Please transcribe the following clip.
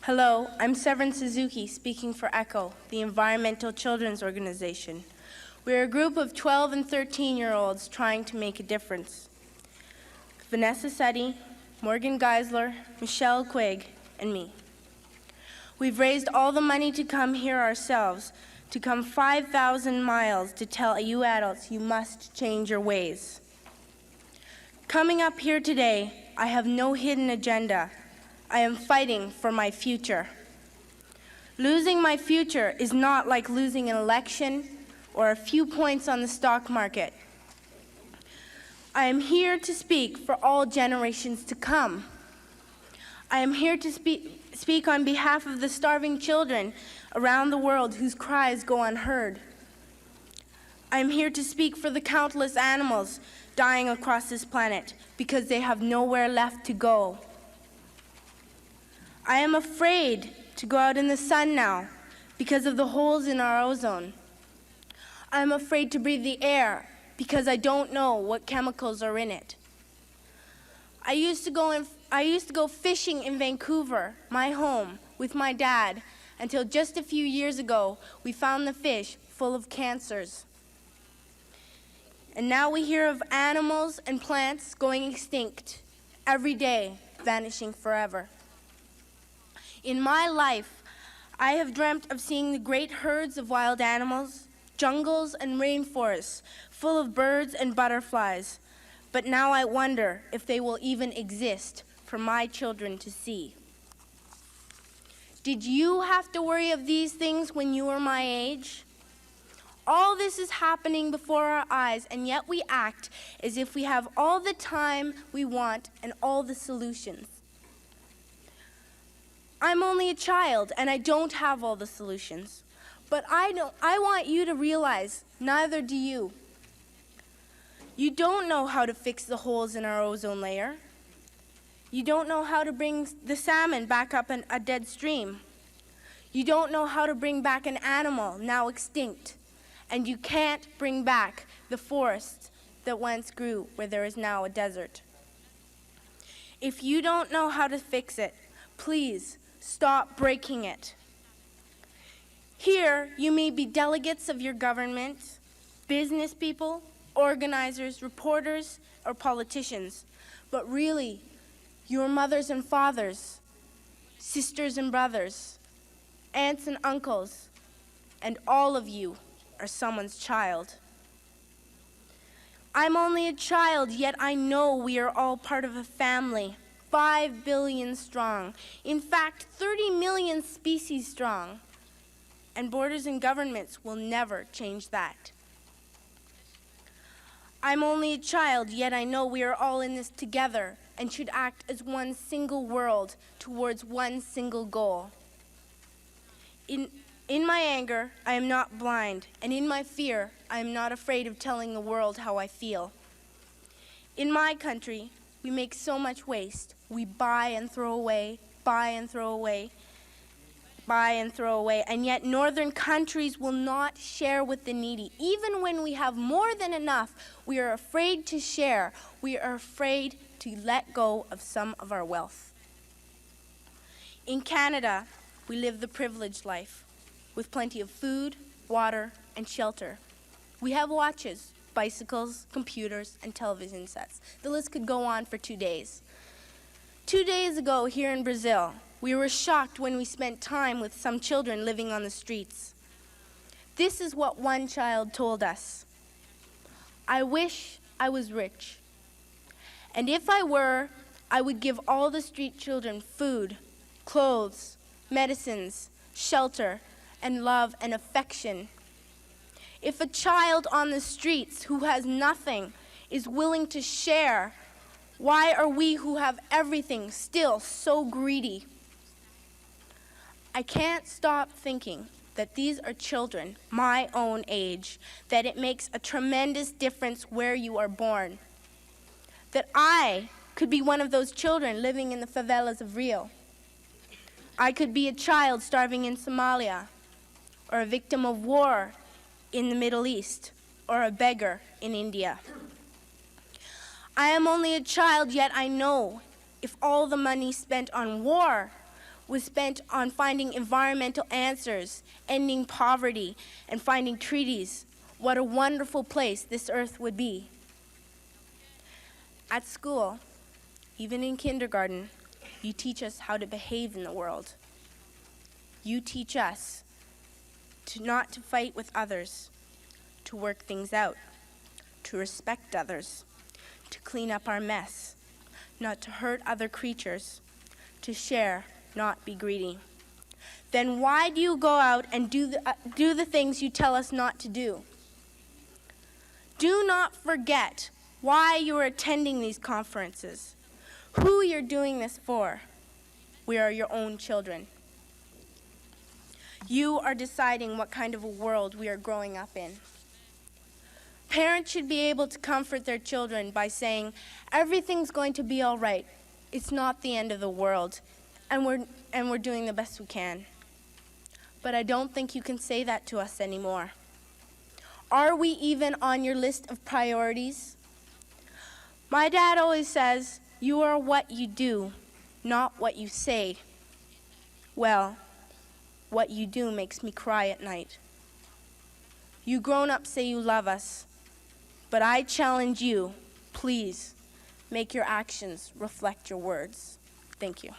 Hello, I'm Severn Suzuki, speaking for E.C.O, the Enviromental Children's Organization. We're a group of 12 and 13-year-olds trying to make a difference. Vanessa Suttie, Morgan Geisler, Michelle Quigg, and me. We've raised all the money to come here ourselves, to come 5,000 miles to tell you adults you must change your ways. Coming up here today, I have no hidden agenda. I am fighting for my future. Losing my future is not like losing an election or a few points on the stock market. I am here to speak for all generations to come. I am here to speak on behalf of the starving children around the world whose cries go unheard. I am here to speak for the countless animals dying across this planet because they have nowhere left to go. I am afraid to go out in the sun now because of the holes in our ozone. I am afraid to breathe the air because I don't know what chemicals are in it. I used to go fishing in Vancouver, my home, with my dad, until just a few years ago we found the fish full of cancers. And now we hear of animals and plants going extinct every day, vanishing forever. In my life, I have dreamt of seeing the great herds of wild animals, jungles and rainforests full of birds and butterflies. But now I wonder if they will even exist for my children to see. Did you have to worry of these things when you were my age? All this is happening before our eyes, and yet we act as if we have all the time we want and all the solutions. I'm only a child, and I don't have all the solutions. But I want you to realize, neither do you. You don't know how to fix the holes in our ozone layer. You don't know how to bring the salmon back up a dead stream. You don't know how to bring back an animal now extinct. And you can't bring back the forests that once grew where there is now a desert. If you don't know how to fix it, please stop breaking it. Here, you may be delegates of your government, business people, organizers, reporters, or politicians, but really, your mothers and fathers, sisters and brothers, aunts and uncles, and all of you are someone's child. I'm only a child, yet I know we are all part of a family. 5 billion strong. In fact, 30 million species strong. And borders and governments will never change that. I'm only a child, yet I know we are all in this together and should act as one single world towards one single goal. In my anger, I am not blind, and in my fear, I am not afraid of telling the world how I feel. In my country, we make so much waste. We buy and throw away, buy and throw away, buy and throw away, and yet northern countries will not share with the needy. Even when we have more than enough, we are afraid to share. We are afraid to let go of some of our wealth. In Canada, we live the privileged life with plenty of food, water, and shelter. We have watches, bicycles, computers, and television sets. The list could go on for 2 days. 2 days ago here in Brazil, we were shocked when we spent time with some children living on the streets. This is what one child told us. I wish I was rich. And if I were, I would give all the street children food, clothes, medicines, shelter, and love and affection. If a child on the streets who has nothing is willing to share, why are we who have everything still so greedy? I can't stop thinking that these are children my own age, that it makes a tremendous difference where you are born. That I could be one of those children living in the favelas of Rio. I could be a child starving in Somalia, or a victim of war in the Middle East, or a beggar in India. I am only a child, yet I know if all the money spent on war was spent on finding environmental answers, ending poverty, and finding treaties, what a wonderful place this earth would be. At school, even in kindergarten, you teach us how to behave in the world. You teach us not to fight with others, to work things out, to respect others, to clean up our mess, not to hurt other creatures, to share, not be greedy. Then why do you go out and do the things you tell us not to do? Do not forget why you are attending these conferences, who you're doing this for. We are your own children. You are deciding what kind of a world we are growing up in. Parents should be able to comfort their children by saying, everything's going to be all right. It's not the end of the world, and we're doing the best we can. But I don't think you can say that to us anymore. Are we even on your list of priorities? My dad always says, you are what you do, not what you say. Well, what you do makes me cry at night. You grown-ups say you love us, but I challenge you, please, make your actions reflect your words. Thank you.